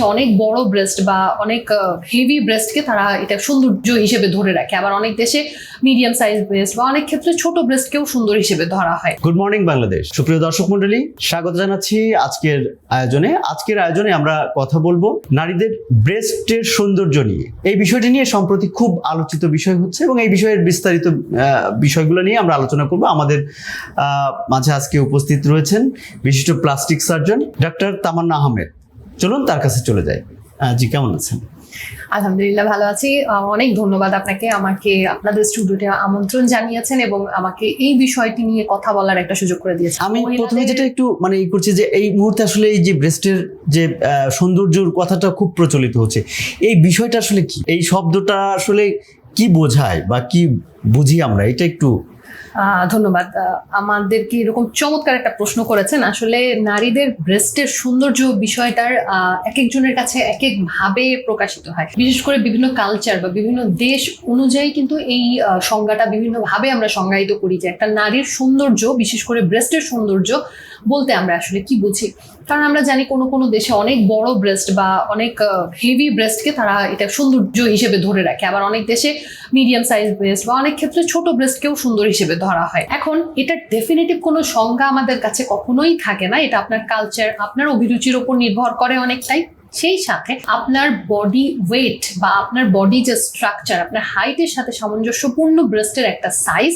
অনেক বড় ব্রেস্ট বা অনেক হেভি ব্রেস্টকে তারা এটা সৌন্দর্য হিসেবে ধরে রাখে, আবার অনেক দেশে মিডিয়াম সাইজ ব্রেস্ট বা অনেক ক্ষেত্রে ছোট ব্রেস্টকেও সুন্দর হিসেবে ধরা হয়। গুড মর্নিং বাংলাদেশ, সুপ্রিয় দর্শক মন্ডলী, স্বাগত জানাচ্ছি আজকের আয়োজনে আমরা কথা বলবো নারীদের ব্রেস্টের সৌন্দর্য নিয়ে। এই বিষয়টি নিয়ে সম্প্রতি খুব আলোচিত বিষয় হচ্ছে এবং এই বিষয়ের বিস্তারিত বিষয়গুলো নিয়ে আমরা আলোচনা করব। আমাদের মাঝে আজকে উপস্থিত রয়েছেন বিশিষ্ট প্লাস্টিক সার্জন ডক্টর তামান্না আহমেদ। চলুন তার কাছে চলে যাই। জি, কেমন আছেন? আলহামদুলিল্লাহ, ভালো আছি। অনেক ধন্যবাদ আপনাকে, আমাকে আপনাদের স্টুডিওতে আমন্ত্রণ জানিয়েছেন এবং আমাকে এই বিষয়টি নিয়ে কথা বলার একটা সুযোগ করে দিয়েছেন। আমি প্রথমে যেটা একটু ই করছি যে এই মুহূর্তে আসলে এই যে ব্রেস্টের যে সৌন্দর্যর কথাটা খুব প্রচলিত হচ্ছে, এই বিষয়টা আসলে কি, এই শব্দটা আসলে কি বোঝায় বা কি বুঝি আমরা, এটা একটু। ধন্যবাদ। আমাদেরকে এরকম চমৎকার একটা প্রশ্ন করেছেন। আসলে নারীদের ব্রেস্টের সৌন্দর্য বিষয়টার এক একজনের কাছে এক এক ভাবে প্রকাশিত হয়, বিশেষ করে বিভিন্ন কালচার বা বিভিন্ন দেশ অনুযায়ী কিন্তু এই সংজ্ঞাটা বিভিন্ন ভাবে আমরা সংজ্ঞায়িত করি যে একটা নারীর সৌন্দর্য, বিশেষ করে ব্রেস্টের সৌন্দর্য বলতে আমরা আসলে কি বুঝি। কারণ আমরা জানি কোনো কোনো দেশে অনেক বড় ব্রেস্ট বা অনেক হেভি ব্রেস্টকে তারা এটা সৌন্দর্য হিসেবে ধরে রাখে, আবার অনেক দেশে মিডিয়াম সাইজ ব্রেস্ট বা অনেক ক্ষেত্রে ছোট ব্রেস্টকেও সুন্দর হিসেবে ধরা হয়। এখন এটার ডেফিনেটিভ কোনো সংজ্ঞা আমাদের কাছে কখনোই থাকে না। এটা আপনার কালচার, আপনার অভিরুচির উপর নির্ভর করে অনেকটাই। সেই সাথে আপনার বডি ওয়েট বা আপনার বডি যে স্ট্রাকচার, আপনার হাইটের সাথে সামঞ্জস্যপূর্ণ ব্রেস্টের একটা সাইজ,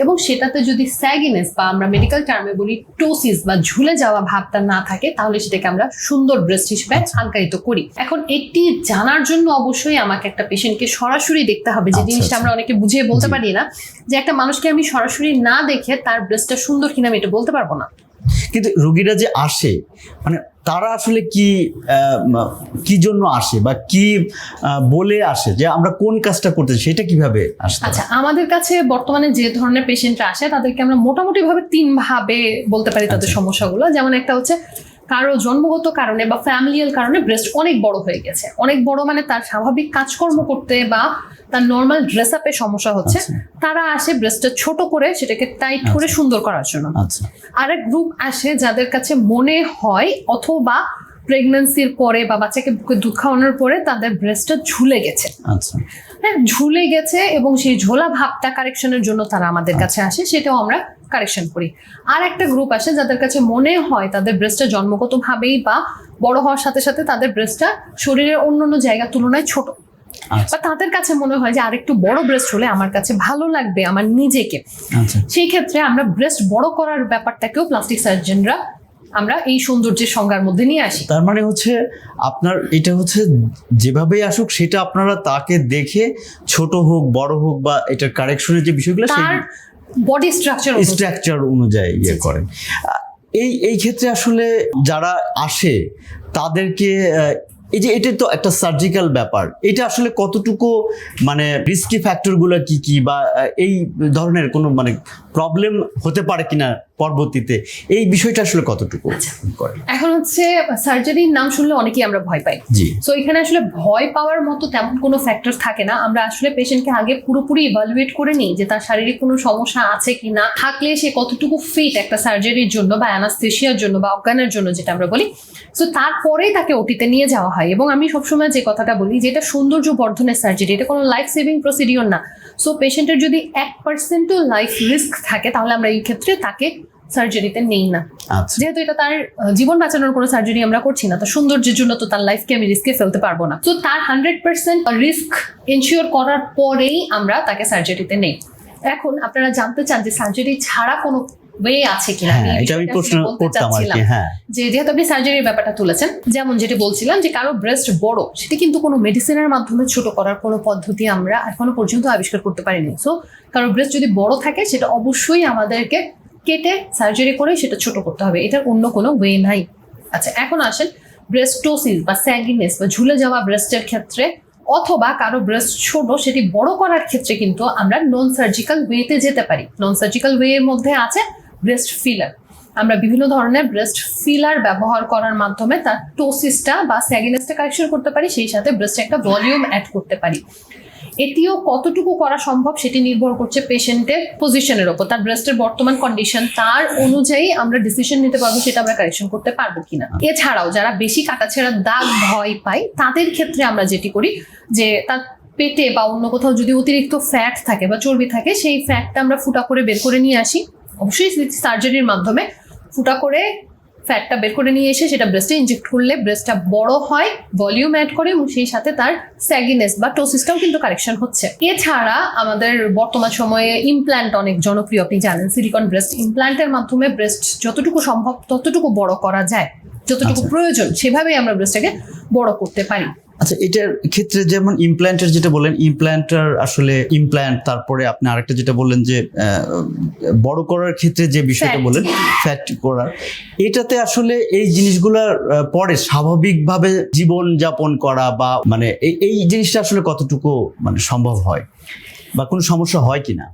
এবং সেটাতে যদি স্যাগিনেস বা আমরা মেডিকেল টার্মে বলি টোসিস বা ঝুলে যাওয়া ভাবটা না থাকে, তাহলে সেটাকে আমরা সুন্দর ব্রেস্ট হিসেবে আখ্যায়িত করি। এখন এটি জানার জন্য অবশ্যই আমাকে একটা পেশেন্টকে সরাসরি দেখতে হবে, যে জিনিসটা আমরা অনেকে বুঝিয়ে বলতে পারি না, যে একটা মানুষকে আমি সরাসরি না দেখে তার ব্রেস্টটা সুন্দর কিনা আমি এটা বলতে পারবো না। কিন্তু রোগীরা যে আসে, তারা আসলে কি জন্য আসে বা কি বলে আসে, যে আমরা কোন কাজটা করতে, সেটা কিভাবে আসে? আচ্ছা, আমাদের কাছে বর্তমানে যে ধরনের পেশেন্টরা আসে তাদেরকে আমরা মোটামুটি ভাবে 3 ভাবে বলতে পারি তাদের সমস্যাগুলো। যেমন একটা হচ্ছে কারো জন্মগত কারণে বা ফ্যামিলিয়াল কারণে ব্রেস্ট অনেক বড় হয়ে গেছে। অনেক বড় মানে তার স্বাভাবিক কাজকর্ম করতে বা তার নর্মাল ড্রেস আপে সমস্যা হচ্ছে। তারা আসে ব্রেস্টটা ছোট করে সেটাকে টাইট করে সুন্দর করার জন্য। আরেক গ্রুপ আসে যাদের কাছে মনে হয় অথবা প্রেগন্যান্সির পরে বা বাচ্চাকে বুকে দুধ খাওয়ানোর পরে তাদের ব্রেস্টটা ঝুলে গেছে। হ্যাঁ, ঝুলে গেছে এবং সেই ঝোলা ভাবটা কারেকশনের জন্য তারা আমাদের কাছে আসে, সেটাও আমরা কারেকশন করি। আর একটা গ্রুপ আসে যাদের কাছে মনে হয় তাদের ব্রেস্টটা জন্মগত ভাবেই বা বড় হওয়ার সাথে সাথে তাদের ব্রেস্টটা শরীরের অন্যান্য জায়গার তুলনায় ছোট, বা তাদের কাছে মনে হয় যে আরেকটু বড় ব্রেস্ট হলে আমার কাছে ভালো লাগবে আমার নিজেকে। সেই ক্ষেত্রে আমরা ব্রেস্ট বড় করার ব্যাপারটাকেও প্লাস্টিক সার্জনরা আমরা এই সৌন্দর্যের সংজ্ঞার মধ্যে নিয়ে আসি। তার মানে হচ্ছে আপনার এটা হচ্ছে যেভাবেই আসুক সেটা আপনারা তাকে দেখে ছোট হোক বড় হোক বা এটার কারেকশনের যে বিষয়গুলো তার বডি স্ট্রাকচার অনুযায়ী করেন। এই ক্ষেত্রে আসলে যারা আসে তাদেরকে এই যে এটা তো একটা সার্জিক্যাল ব্যাপার, এটা আসলে কতটুকু রিস্কি ফ্যাক্টর গুলো কি বা এই ধরনের কোনো প্রবলেম হতে পারে কিনা পরবর্তীতে, এই বিষয়টা আসলে কতটুকু করে? এখন হচ্ছে সার্জারির নাম শুনলে অনেকেই আমরা ভয় পাই। সো এখানে আসলে ভয় পাওয়ার মতো তেমন কোনো ফ্যাক্টর থাকে না। আমরা আসলে পেশেন্টকে আগে পুরোপুরি ইভালুয়েট করে নিই যে তার শারীরিক কোনো সমস্যা আছে কিনা, থাকলে সে কতটুকু ফিট একটা সার্জারির জন্য বা অ্যানাস্থেশিয়ার জন্য বা অজ্ঞানের জন্য যেটা আমরা বলি। সো তারপরেই তাকে ওটিতে নিয়ে যাওয়া হয়। এবং আমি সবসময় যে কথাটা বলি যে এটা সৌন্দর্য বর্ধনের সার্জারি, এটা কোনো লাইফ সেভিং প্রসিডিওর না। সো পেশেন্টের যদি 1%ও লাইফ রিস্ক থাকে তাহলে আমরা এই ক্ষেত্রে তাকে সার্জারিতে নেই না। যেহেতু এটা তার জীবন বাঁচানোর কোনো সার্জারি আমরা করছি না, তো সৌন্দর্যের জন্য তো তার লাইফকে আমি রিস্কে ফেলতে পারবো না। তো তার 100% রিস্ক এনশিওর করার পরেই আমরা তাকে সার্জারিতে নেই। এখন আপনারা জানতে চান যে সার্জারি ছাড়া কোনো ওয়ে আছে কিনা, আমি প্রশ্ন করতাম আর কি। যে যেহেতু আপনি সার্জারির ব্যাপারটা তুলেছেন, যেমন যেটা বলছিলাম যে কারো ব্রেস্ট বড়, সেটা কিন্তু কোনো মেডিসিনের মাধ্যমে ছোট করার কোনো পদ্ধতি আমরা এখনো পর্যন্ত আবিষ্কার করতে পারিনি। সো কারো ব্রেস্ট যদি বড় থাকে সেটা অবশ্যই আমাদেরকে কেটে সার্জারি করে সেটা ছোট করতে হবে, এটার অন্য কোনো ওয়ে নাই। আচ্ছা, এখন আসেন ব্রেস্টোসিস বা স্যাগিনেস বা ঝুলে যাওয়া ব্রেস্টের ক্ষেত্রে, অথবা কারো ব্রেস্ট ছোট সেটি বড় করার ক্ষেত্রে কিন্তু আমরা নন সার্জিক্যাল ওয়েতে যেতে পারি। নন সার্জিক্যাল ওয়ে এর মধ্যে আছে ব্রেস্ট ফিলার। আমরা বিভিন্ন ধরনের ব্রেস্ট ফিলার ব্যবহার করার মাধ্যমে তার টোসিসটা বা স্যাগিনেসটা কারেকশন করতে পারি, সেই সাথে ব্রেস্টে একটা ভলিউম অ্যাড করতে পারি। এটিও কতটুকু করা সম্ভব সেটি নির্ভর করছে পেশেন্টের পজিশনের ওপর, তার ব্রেস্টের বর্তমান কন্ডিশন, তার অনুযায়ী আমরা ডিসিশন নিতে পারবো সেটা আমরা কারেকশন করতে পারবো কিনা। এছাড়াও যারা বেশি কাটাছেঁড়া দাগ ভয় পায় তাদের ক্ষেত্রে আমরা যেটি করি যে তার পেটে বা অন্য কোথাও যদি অতিরিক্ত ফ্যাট থাকে বা চর্বি থাকে সেই ফ্যাটটা আমরা ফুটা করে বের করে নিয়ে আসি, অবশ্যই সার্জারির মাধ্যমে ফুটা করে ফ্যাটটা বের করে নিয়ে এসে সেটা ব্রেস্টে ইনজেক্ট করলে ব্রেস্টটা বড় হয়, ভলিউম অ্যাড করে এবং সেই সাথে তার স্যাগিনেস বা টোসিসটাও কিন্তু কারেকশন হচ্ছে। এছাড়া আমাদের বর্তমান সময়ে ইমপ্ল্যান্ট অনেক জনপ্রিয়, আপনি জানেন সিলিকন ব্রেস্ট ইমপ্ল্যান্টের মাধ্যমে ব্রেস্ট যতটুকু সম্ভব ততটুকু বড় করা যায়, যতটুকু প্রয়োজন সেভাবেই আমরা ব্রেস্টটাকে বড় করতে পারি। আচ্ছা, এটার ক্ষেত্রে যেমন ইমপ্ল্যান্টের যেটা বললেন, ইমপ্ল্যান্টার আসলে ইমপ্ল্যান্ট, তারপরে আপনি আরেকটা যেটা বললেন যে বড় করার ক্ষেত্রে যে বিষয়টা বললেন ফ্যাট করার, এটাতে আসলে এই জিনিসগুলোর পরে স্বাভাবিকভাবে জীবন যাপন করা বা মানে এই জিনিসটা আসলে কতটুকু মানে সম্ভব হয় বা কোনো সমস্যা হয় কিনা?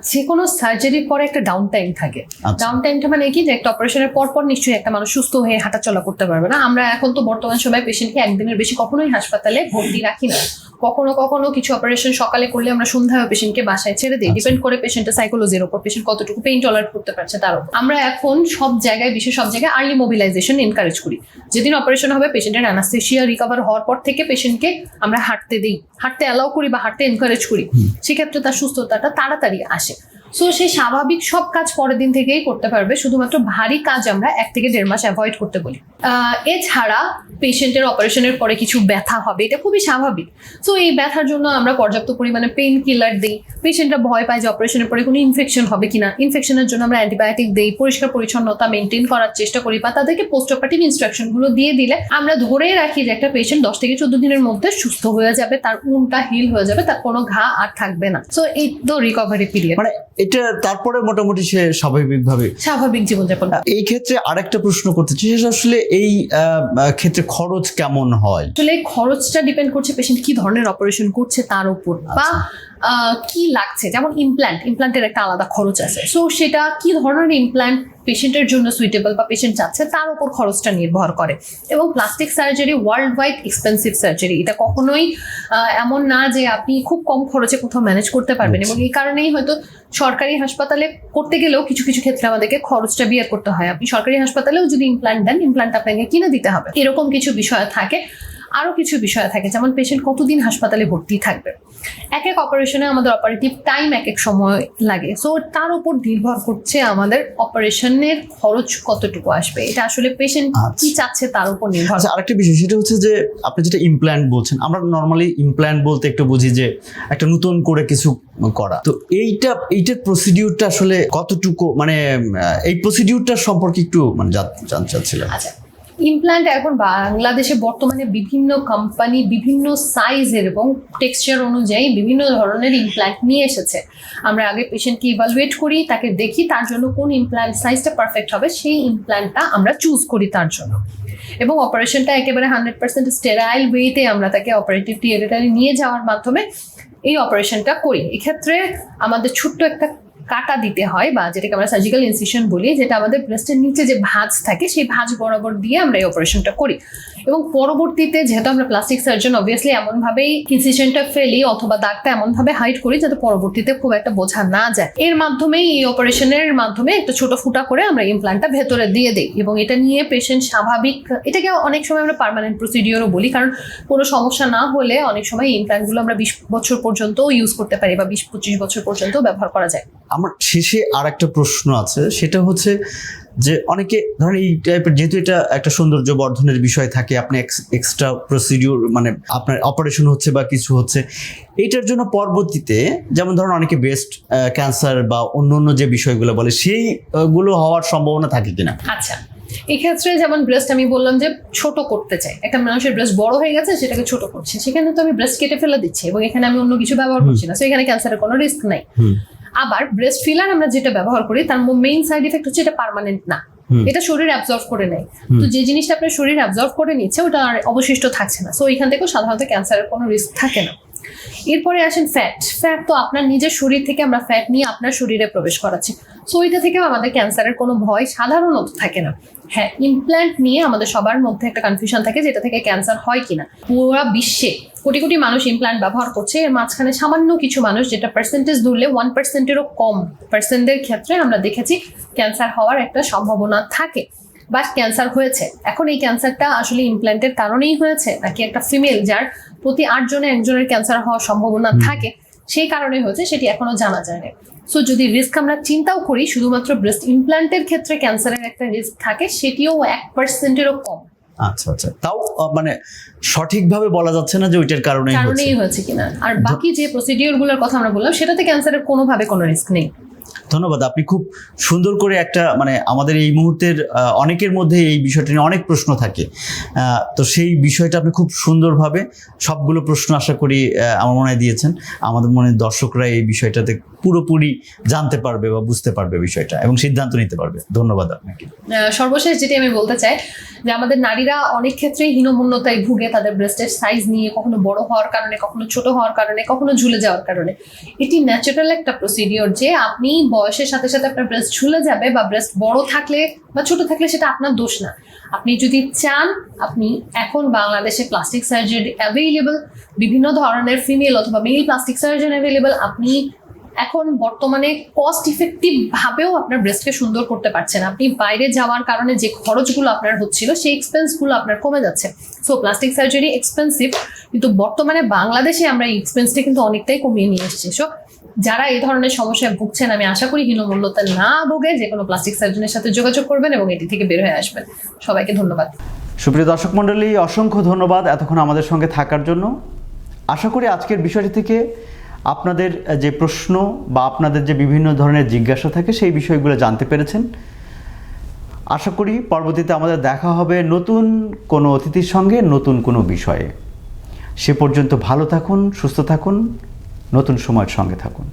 যে কোনো সার্জারির পরে একটা ডাউন টাইম থাকে। ডাউন টাইমটা মানে কি, যে একটা অপারেশনের পর নিশ্চয়ই একটা মানুষ সুস্থ হয়ে হাঁটাচলা করতে পারবে না। আমরা এখন তো বর্তমান সময়ে পেশেন্টকে একদিনের বেশি কখনোই হাসপাতালে ভর্তি রাখি না। কখনো কখনো কিছু অপারেশন সকালে করলে আমরা সন্ধ্যায় পেশেন্টকে বাসায় ছেড়ে দিই, ডিপেন্ড করে পেশেন্টের সাইকোলজির উপর, পেশেন্ট কতটুকু পেইন টলারেট করতে পারছে তার উপর। আমরা এখন সব জায়গায়, বিশেষ সব জায়গায় আর্লি মোবিলাইজেশন এনকারেজ করি। যেদিন অপারেশন হবে পেশেন্টের অ্যানাস্থেসিয়া রিকভার হওয়ার পর থেকে পেশেন্টকে আমরা হাঁটতে দিই, হাঁটতে অ্যালাউ করি বা হাঁটতে এনকারেজ করি, সেক্ষেত্রে তার সুস্থতাটা তাড়াতাড়ি আসে। সো সেই স্বাভাবিক সব কাজ পরের দিন থেকেই করতে পারবে, শুধুমাত্র ভারী কাজ আমরা 1 থেকে 1.5 মাস অ্যাভয়েড করতে বলি। এছাড়া পেশেন্টের অপারেশনের পরে কিছু ব্যথা হবে, এটা খুবই স্বাভাবিক। সো এই ব্যথার জন্য আমরা পর্যাপ্ত পরিমাণে পেইন কিলার দিই। পেশেন্টরা ভয় পায় যে অপারেশনের পরে কোনো ইনফেকশন হবে কিনা, ইনফেকশনের জন্য আমরা অ্যান্টিবায়োটিক দিই, পরিষ্কার পরিচ্ছন্নতা মেনটেন করার চেষ্টা করি বা তাদেরকে পোস্ট অপারেটিভ ইনস্ট্রাকশনগুলো দিয়ে দিলে আমরা ধরে রাখি যে একটা পেশেন্ট 10 থেকে 14 দিনের মধ্যে সুস্থ হয়ে যাবে, তার উনটা হিল হয়ে যাবে, তার কোনো ঘা আর থাকবে না। সো এই তো রিকভারি পিরিয়ড, মানে এটা তারপরে মোটামুটি সে স্বাভাবিক জীবনযাপন। এই ক্ষেত্রে আরেকটা প্রশ্ন করতে চাই, আসলে এই ক্ষেত্রে খরচ কেমন হয়? আসলে খরচটা ডিপেন্ড করছে পেশেন্ট কি ধরনের অপারেশন করছে তার উপর, বা কি লাগছে। যেমন ইমপ্ল্যান্টের একটা আলাদা খরচ আছে, সো সেটা কি ধরনের ইমপ্ল্যান্ট পেশেন্টের জন্য সুইটেবল বা পেশেন্ট চাচ্ছে তার উপর খরচটা নির্ভর করে। এবং plastic surgery world wide expensive surgery, এটা কখনোই এমন না যে আপনি খুব কম খরচে কোথাও ম্যানেজ করতে পারবেন। এবং এই কারণেই হয়তো সরকারি হাসপাতালে করতে গেলেও কিছু কিছু ক্ষেত্রে আমাদেরকে খরচটা বিয়ার করতে হয়। আপনি সরকারি হাসপাতালেও যদি ইমপ্ল্যান্ট দেন, ইমপ্ল্যান্ট আপনাকে কিনে দিতে হবে, এরকম কিছু বিষয় থাকে। আরো কিছু বিষয় থাকে, যেমন পেশেন্ট কতদিন হাসপাতালে ভর্তি থাকবে। এক অপারেশনে আমাদের অপারেটিভ টাইম এক সময় লাগে, সো তার উপর নির্ভর করছে আমাদের অপারেশনের খরচ কতটুকু আসবে। এটা আসলে পেশেন্ট কি চাচ্ছে তার উপর নির্ভর। আরেকটা বিষয় সেটা হচ্ছে যে আপনি যেটা ইমপ্ল্যান্ট বলছেন, আমরা নর্মালি ইমপ্ল্যান্ট বলতে একটু বুঝি যে একটা নতুন করে কিছু করা, তো এইটার প্রসিডিউরটা আসলে কতটুকু, মানে এই প্রসিডিউরটা সম্পর্কে একটু মানে জানতে চাচ্ছিলাম। আচ্ছা, ইমপ্ল্যান্ট এখন বাংলাদেশে বর্তমানে বিভিন্ন কোম্পানি বিভিন্ন সাইজের এবং টেক্সচার অনুযায়ী বিভিন্ন ধরনের ইমপ্ল্যান্ট নিয়ে এসেছে। আমরা আগে পেশেন্টকে ইভালুয়েট করি, তাকে দেখি তার জন্য কোন ইমপ্ল্যান্ট সাইজটা পারফেক্ট হবে, সেই ইমপ্ল্যান্টটা আমরা চুজ করি তার জন্য। এবং অপারেশনটা একেবারে 100% স্টেরাইল ওয়েতে আমরা তাকে অপারেটিভ থিয়েটারে নিয়ে যাওয়ার মাধ্যমে এই অপারেশনটা করি। এক্ষেত্রে আমাদের ছোট্ট একটা কাটা দিতে হয়, বা যেটাকে আমরা সার্জিক্যাল ইনসিশন বলি, যেটা আমাদের ব্রেস্টের নিচে যে ভাঁজ থাকে সেই ভাঁজ বরাবর দিয়ে আমরা এই অপারেশনটা করি। এবং পরবর্তীতে যেহেতু আমরা প্লাস্টিক সার্জন, অবভিয়াসলি এমনভাবেই ইনসিশনটা ফেলি অথবা দাগটা এমনভাবে হাইড করি যাতে পরবর্তীতে খুব একটা বোঝা না যায়। এর মাধ্যমেই, এই অপারেশনের মাধ্যমে একটা ছোট ফুটা করে আমরা ইমপ্ল্যান্টটা ভেতরে দিয়ে দিই। এবং এটা নিয়ে পেশেন্ট স্বাভাবিক, এটাকে অনেক সময় আমরা পার্মানেন্ট প্রসিডিওরও বলি, কারণ কোনো সমস্যা না হলে অনেক সময় ইমপ্ল্যান্টগুলো আমরা 20 বছর পর্যন্ত ইউজ করতে পারি বা 20-25 বছর পর্যন্ত ব্যবহার করা যায়। আমার শেষে আর একটা প্রশ্ন আছে, সেটা হচ্ছে যে অনেকে ধরেন এই টাইপের, যেহেতু এটা একটা সৌন্দর্য বর্ধনের বিষয় থাকে, আপনি এক্সট্রা প্রসিডিউর মানে আপনার অপারেশন হচ্ছে বা কিছু হচ্ছে, এইটার জন্য পরবর্তীতে যেমন ধরুন অনেকে ব্রেস্ট ক্যান্সার বা অন্য যে বিষয়গুলো বলে সেইগুলো হওয়ার সম্ভাবনা থাকে কিনা? আচ্ছা, এক্ষেত্রে যেমন ব্রেস্ট আমি বললাম যে ছোট করতে চাই, একটা মানুষের ব্রেস্ট বড় হয়ে গেছে সেটাকে ছোট করছে, সেখানে তো আমি ব্রেস্ট কেটে ফেলে দিচ্ছি এবং এখানে আমি অন্য কিছু ব্যবহার করছি না, তো এখানে ক্যান্সারের কোনো রিস্ক নাই। আবার ব্রেস্ট ফিলার আমরা যেটা ব্যবহার করি তার মেইন সাইড ইফেক্ট হচ্ছে এটা পার্মানেন্ট না, এটা শরীর অ্যাবজর্ব করে নেয়। তো যে জিনিসটা আপনার শরীর অ্যাবজর্ব করে নিচ্ছে ওটা আর অবশিষ্ট থাকছে না, সো এখান থেকেও সাধারণত ক্যান্সারের কোনো রিস্ক থাকে না। এরপরে আসেন ফ্যাট তো আপনার নিজের শরীর থেকে আমরা ফ্যাট নিয়ে আপনার শরীরে প্রবেশ করাচ্ছি। সো এটা থেকেও আমাদের ক্যান্সারের কোনো ভয় সাধারণত থাকে না। হ্যাঁ, ইমপ্ল্যান্ট নিয়ে আমাদের সবার মধ্যে একটা কনফিউশন থাকে যেটা থেকে ক্যান্সার হয় কিনা। পুরো বিশ্বে কোটি কোটি মানুষ ইমপ্ল্যান্ট ব্যবহার করছে, এর মাঝখানে সামান্য কিছু মানুষ, যেটা পার্সেন্টেজ ধরলে 1%-এরও কম পার্সেন্টের ক্ষেত্রে আমরা দেখেছি ক্যান্সার হওয়ার একটা সম্ভাবনা থাকে বা ক্যান্সার হয়েছে। এখন এই ক্যান্সারটা আসলে ইমপ্ল্যান্টের কারণেই হয়েছে নাকি একটা ফিমেল যার প্রতি 8 জনে একজনের ক্যান্সার হওয়ার সম্ভাবনা থাকে সেই কারণে হয়েছে, সেটি এখনো জানা যায় না। সো যদি রিস্ক আমরা চিন্তাও করি, শুধুমাত্র ব্রেস্ট ইমপ্ল্যান্টের ক্ষেত্রে ক্যান্সারের একটা রিস্ক থাকে, সেটিও 1%-এরও কম। আচ্ছা আচ্ছা, তাও মানে সঠিকভাবে বলা যাচ্ছে না যে ওইটার কারণেই হয়েছে কিনা। আর বাকি যে প্রসিডিওর গুলোর কথা আমরা বললাম সেটাতে ক্যান্সারের কোনোভাবে কোনো রিস্ক নেই। ধন্যবাদ। আপনি খুব সুন্দর করে একটা মানে আমাদের এই মুহূর্তের অনেকের মধ্যে এই বিষয়টা নিয়ে অনেক প্রশ্ন থাকে, তো সেই বিষয়টা আপনি খুব সুন্দরভাবে সবগুলো প্রশ্ন আশা করি আমার মনে হয় দিয়েছেন। আমাদের মনে হয় দর্শকরা এই বিষয়টাতে পুরোপুরি জানতে পারবে বা বুঝতে পারবে বিষয়টা এবং সিদ্ধান্ত নিতে পারবে। ধন্যবাদ আপনাকে। সর্বশেষ যেটি আমি বলতে চাই যে আমাদের নারীরা অনেক ক্ষেত্রেই হীনমন্যতায় ভুগে তাদের ব্রেস্টের সাইজ নিয়ে, কখনো বড় হওয়ার কারণে, কখনো ছোট হওয়ার কারণে, কখনো ঝুলে যাওয়ার কারণে। এটি ন্যাচারাল একটা প্রসিডিওর যে আপনি বয়সের সাথে সাথে আপনার ব্রেস্ট ঝুলে যাবে বা ব্রেস্ট বড় থাকলে বা ছোট থাকলে সেটা আপনার দোষ না। আপনি যদি চান, আপনি এখন বাংলাদেশে প্লাস্টিক সার্জারি অ্যাভেলেবল, বিভিন্ন ধরনের ফিমেল অথবা মেল প্লাস্টিক সার্জন অ্যাভেলেবল। আপনি এখন বর্তমানে কস্ট ইফেক্টিভ ভাবেও আপনার ব্রেস্টকে সুন্দর করতে পারছেন। আপনি বাইরে যাওয়ার কারণে যে খরচগুলো আপনার হচ্ছিল সেই এক্সপেন্সগুলো আপনার কমে যাচ্ছে। সো প্লাস্টিক সার্জারি এক্সপেন্সিভ, কিন্তু বর্তমানে বাংলাদেশে আমরা এই এক্সপেন্সটা কিন্তু অনেকটাই কমিয়ে নিয়ে এসেছি। সো যারা এই ধরনের সমস্যায় ভুগছেন, আমি আশা করি হীনমন্যতা না ভোগে যে কোনো প্লাস্টিক সার্জনের সাথে যোগাযোগ করবেন এবং এটি থেকে বের হয়ে আসবেন। সবাইকে ধন্যবাদ। সুপ্রিয় দর্শক মণ্ডলী, অসংখ্য ধন্যবাদ এতক্ষণ আমাদের সঙ্গে থাকার জন্য। আশা করি আজকের বিষয়টি থেকে আপনাদের যে প্রশ্ন বা আপনাদের যে বিভিন্ন ধরনের জিজ্ঞাসা থাকে সেই বিষয়গুলো জানতে পেরেছেন। আশা করি পরবর্তীতে আমাদের দেখা হবে নতুন কোনো অতিথির সঙ্গে নতুন কোনো বিষয়ে। সে পর্যন্ত ভালো থাকুন, সুস্থ থাকুন, নতুন সময়ের সঙ্গে থাকুন।